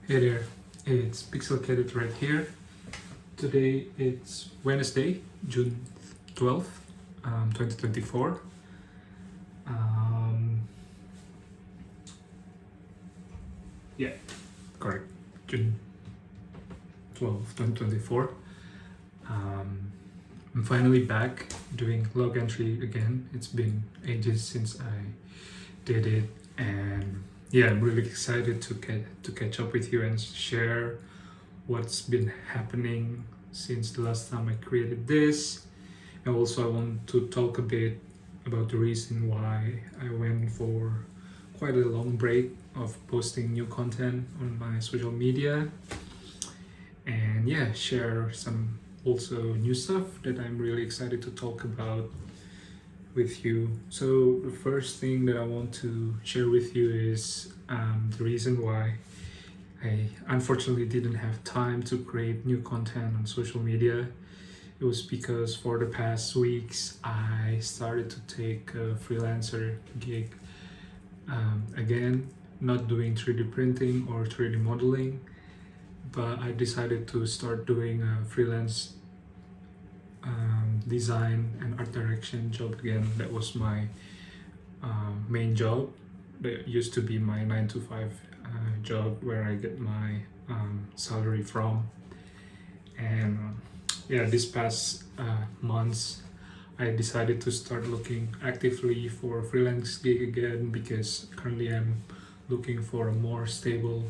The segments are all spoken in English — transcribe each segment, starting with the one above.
Hey there, it's Pixel right here. Today it's Wednesday, June 12th, 2024. Yeah, correct, June 12th, 2024. I'm finally back doing log entry again. It's been ages since I did it, and yeah, I'm really excited to catch up with you and share what's been happening since the last time I created this. And also I want to talk a bit about the reason why I went for quite a long break of posting new content on my social media, and yeah, share some also new stuff that I'm really excited to talk about with you. So the first thing that I want to share with you is the reason why I unfortunately didn't have time to create new content on social media. It was because for the past weeks I started to take a freelancer gig again, not doing 3D printing or 3D modeling, but I decided to start doing a freelance design and art direction job again. That was my main job. That used to be my 9 to 5 job where I get my salary from. And yeah, this past months I decided to start looking actively for a freelance gig again, because currently I'm looking for a more stable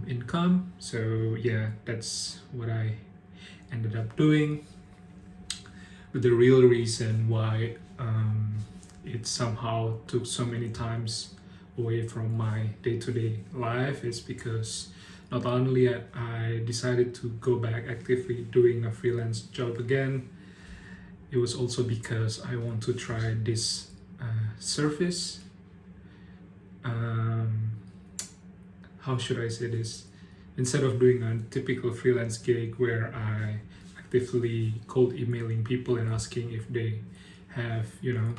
income. So yeah, that's what I ended up doing. But the real reason why it somehow took so many times away from my day-to-day life is because not only I decided to go back actively doing a freelance job again, it was also because I want to try this service. How should I say this? Instead of doing a typical freelance gig where I actively cold emailing people and asking if they have,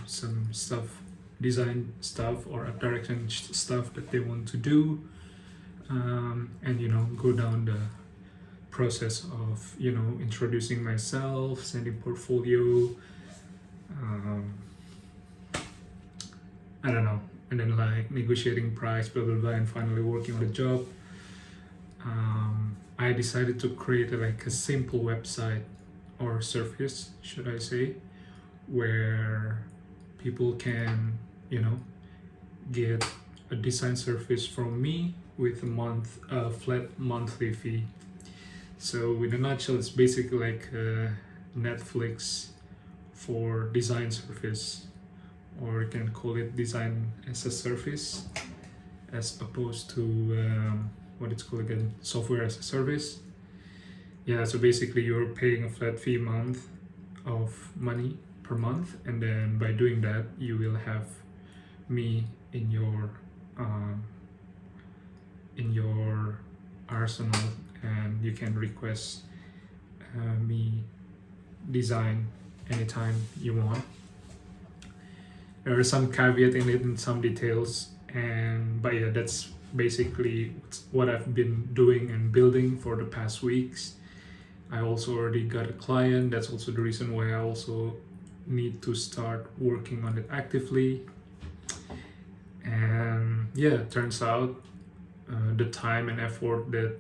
some stuff, design stuff or art direction stuff that they want to do, and go down the process of introducing myself, sending portfolio, I don't know, and then like negotiating price, blah blah blah, and finally working on the job. I decided to create a simple website or service, should I say, where people can get a design service from me with a flat monthly fee. So in a nutshell, it's basically like Netflix for design service, or you can call it design as a service, as opposed to what it's called again, software as a service. Yeah, so basically you're paying a flat fee month of money per month, and then by doing that you will have me in your arsenal, and you can request me design anytime you want. There are some caveat in it and some details, but yeah, that's basically what I've been doing and building for the past weeks. I also already got a client. That's also the reason why I also need to start working on it actively. And yeah, it turns out the time and effort that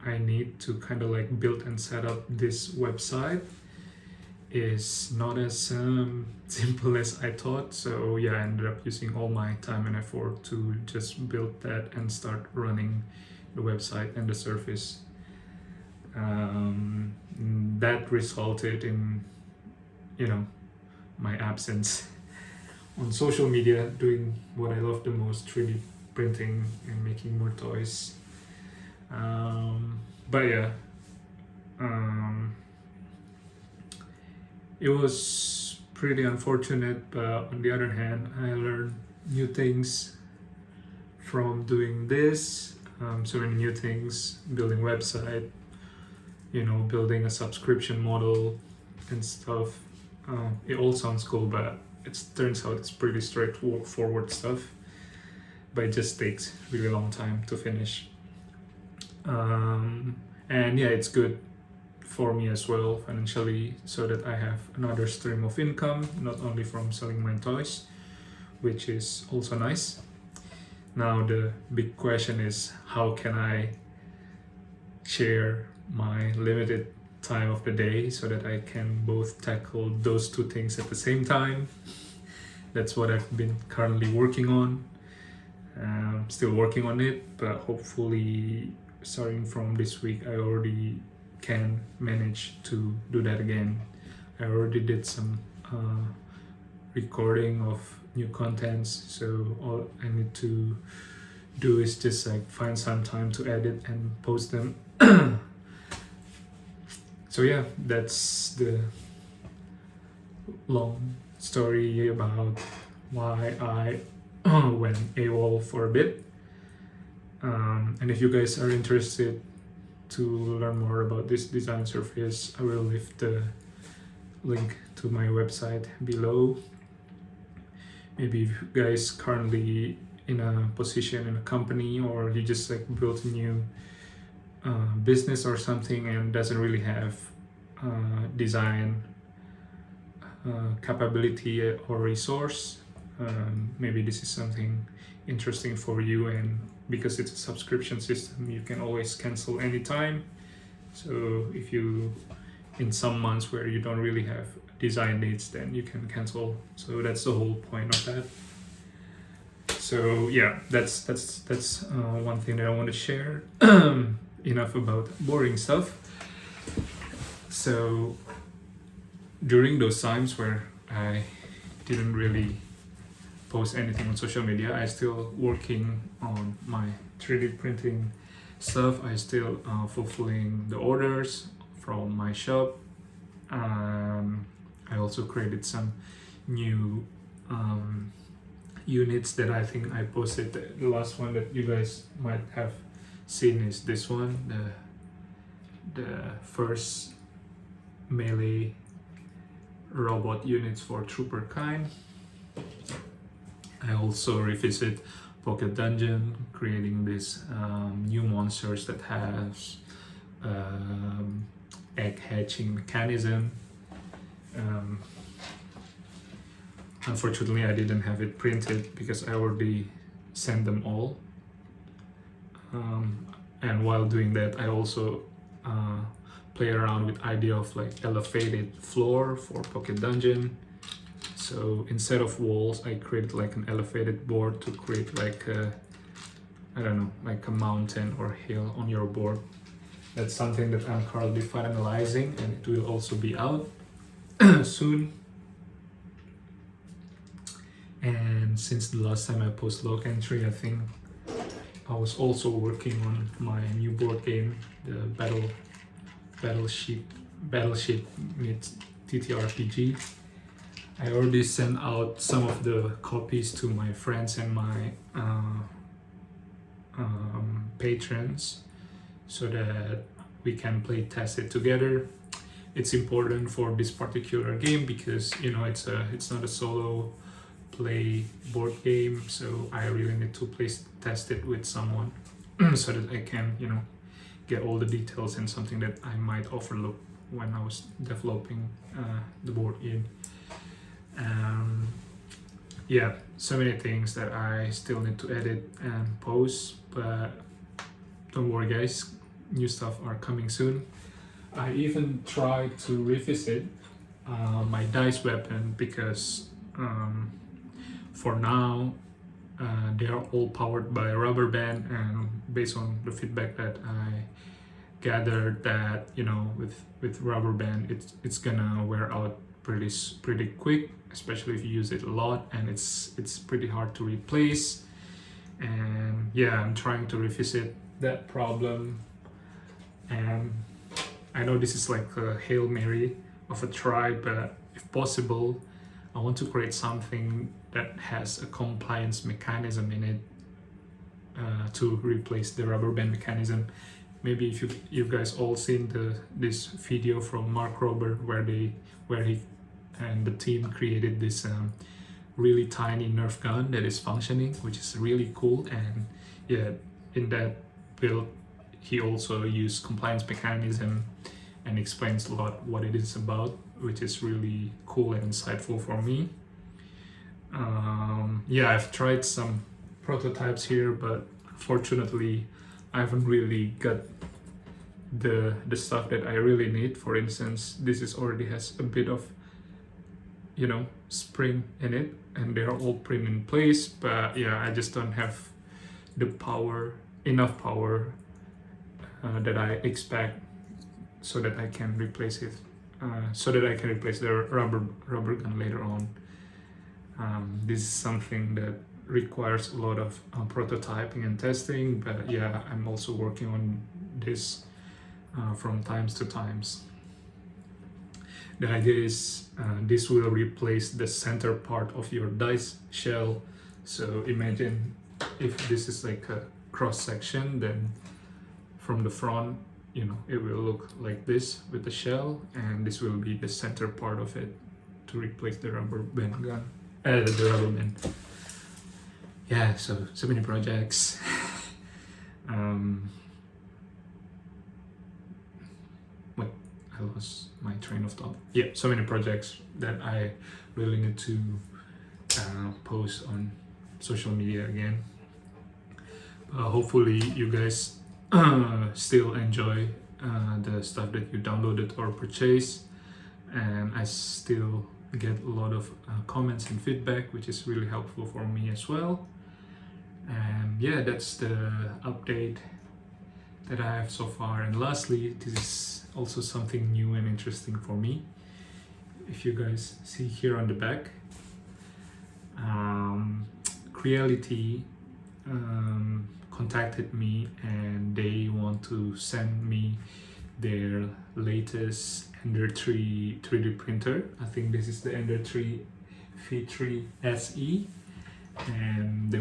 I need to kind of like build and set up this website is not as simple as I thought. So yeah, I ended up using all my time and effort to just build that and start running the website and the service. That resulted in my absence on social media, doing what I love the most, 3D printing and making more toys. But yeah, it was pretty unfortunate, but on the other hand, I learned new things from doing this. So many new things, building website, building a subscription model and stuff. It all sounds cool, but it turns out it's pretty straightforward stuff, but it just takes really long time to finish. And yeah, it's good for me as well financially, so that I have another stream of income, not only from selling my toys, which is also nice. Now the big question is, how can I share my limited time of the day so that I can both tackle those two things at the same time? That's what I've been currently working on. Still working on it, but hopefully starting from this week I already can manage to do that again. I already did some recording of new contents, so all I need to do is just like find some time to edit and post them. So yeah, that's the long story about why I went AWOL for a bit. And if you guys are interested to learn more about this design surface, I will leave the link to my website below. Maybe if you guys currently in a position in a company, or you just like built a new business or something and doesn't really have design capability or resource, maybe this is something interesting for you. And because it's a subscription system, you can always cancel anytime. So if you in some months where you don't really have design needs, then you can cancel. So that's the whole point of that. So yeah, that's one thing that I want to share. Enough about boring stuff. So during those times where I didn't really post anything on social media, I still working on my 3D printing stuff. I still fulfilling the orders from my shop. I also created some new units that I think I posted. The last one that you guys might have seen is this one, the first melee robot units for Trooper kind. I also revisit Pocket Dungeon, creating this new monsters that has egg hatching mechanism. Unfortunately, I didn't have it printed because I already sent them all. And while doing that, I also play around with idea of like elevated floor for Pocket Dungeon. So instead of walls, I created like an elevated board to create like a, I don't know, like a mountain or hill on your board. That's something that I'm currently finalizing, and it will also be out soon. And since the last time I posted log entry, I think I was also working on my new board game, the Battleship meets TTRPG. I already sent out some of the copies to my friends and my patrons, so that we can play test it together. It's important for this particular game because it's not a solo play board game, so I really need to test it with someone so that I can get all the details, and something that I might overlook when I was developing the board game. Yeah, so many things that I still need to edit and post, but don't worry guys, new stuff are coming soon. I even tried to revisit my dice weapon because for now they are all powered by a rubber band, and based on the feedback that I gathered, that with rubber band it's gonna wear out pretty quick, especially if you use it a lot, and it's pretty hard to replace. And yeah, I'm trying to revisit that problem, and I know this is like a Hail Mary of a try, but if possible I want to create something that has a compliance mechanism in it to replace the rubber band mechanism. Maybe if you guys all seen this video from Mark Rober where he and the team created this really tiny Nerf gun that is functioning, which is really cool. And yeah, in that build he also used compliance mechanism and explains a lot what it is about, which is really cool and insightful for me. Yeah, I've tried some prototypes here, but fortunately I haven't really got the stuff that I really need. For instance, this is already has a bit of, you know, spring in it, and they're all prim in place, but yeah, I just don't have the power, enough power that I expect, so that I can replace it, so that I can replace the rubber gun later on. This is something that requires a lot of prototyping and testing, but yeah, I'm also working on this from times to times. The idea is this will replace the center part of your dice shell. So imagine if this is like a cross section, then from the front, you know, it will look like this with the shell, and this will be the center part of it to replace the rubber band gun, the rubber band. Yeah, so many projects. Wait, I lost my train of thought. Yeah, so many projects that I really need to post on social media again. Hopefully you guys still enjoy the stuff that you downloaded or purchased, and I still get a lot of comments and feedback, which is really helpful for me as well. And yeah, that's the update that I have so far. And lastly, this is also something new and interesting for me. If you guys see here on the back, Creality contacted me, and they want to send me their latest Ender 3 3D printer. I think this is the Ender 3 V3 SE, and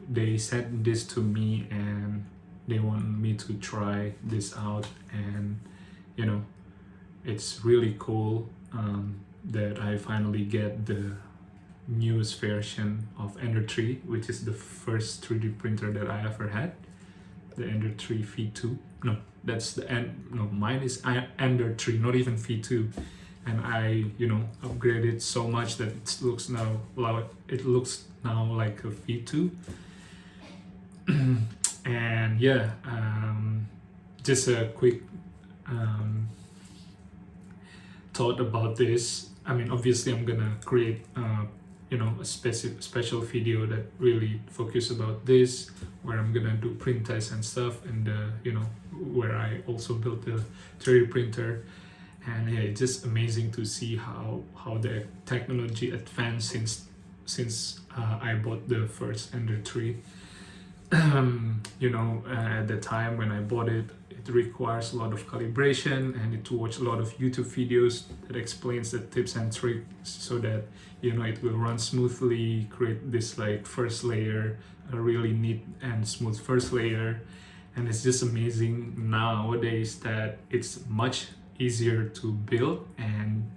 they sent this to me, and they want me to try this out. And you know, it's really cool that I finally get the newest version of Ender 3, which is the first 3D printer that I ever had, the Ender 3 V2. No, that's the mine is Ender 3, not even V2. And I, you know, upgraded so much that it looks now like a V2. And yeah, just a quick thought about this. I mean, obviously I'm gonna create you know, a special video that really focus about this, where I'm gonna do print tests and stuff, and you know, where I also built the 3D printer. And yeah, it's just amazing to see how the technology advanced since I bought the first Ender 3. You know, at the time when I bought it, it requires a lot of calibration, and need to watch a lot of YouTube videos that explains the tips and tricks, so that, you know, it will run smoothly, create this like first layer, a really neat and smooth first layer. And it's just amazing nowadays that it's much easier to build, and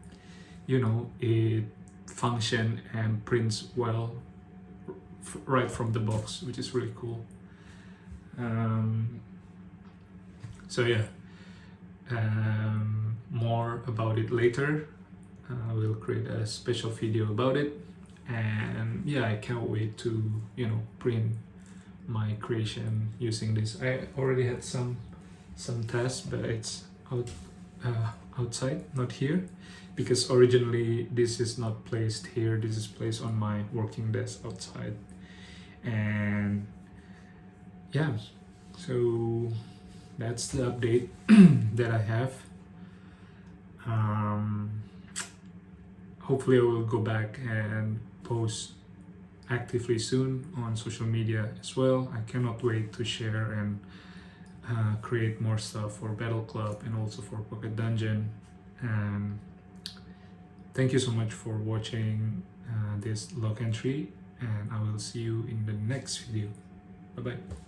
you know, it function and prints well right from the box, which is really cool. So yeah, more about it later. We'll create a special video about it, and yeah, I can't wait to, you know, print my creation using this. I already had some tests, but it's outside, not here, because originally this is not placed here. This is placed on my working desk outside. And yeah, so that's the update that I have. Hopefully I will go back and post actively soon on social media as well. I cannot wait to share and create more stuff for Battleclub and also for Pocket Dungeon. And thank you so much for watching this log entry, and I will see you in the next video. Bye bye.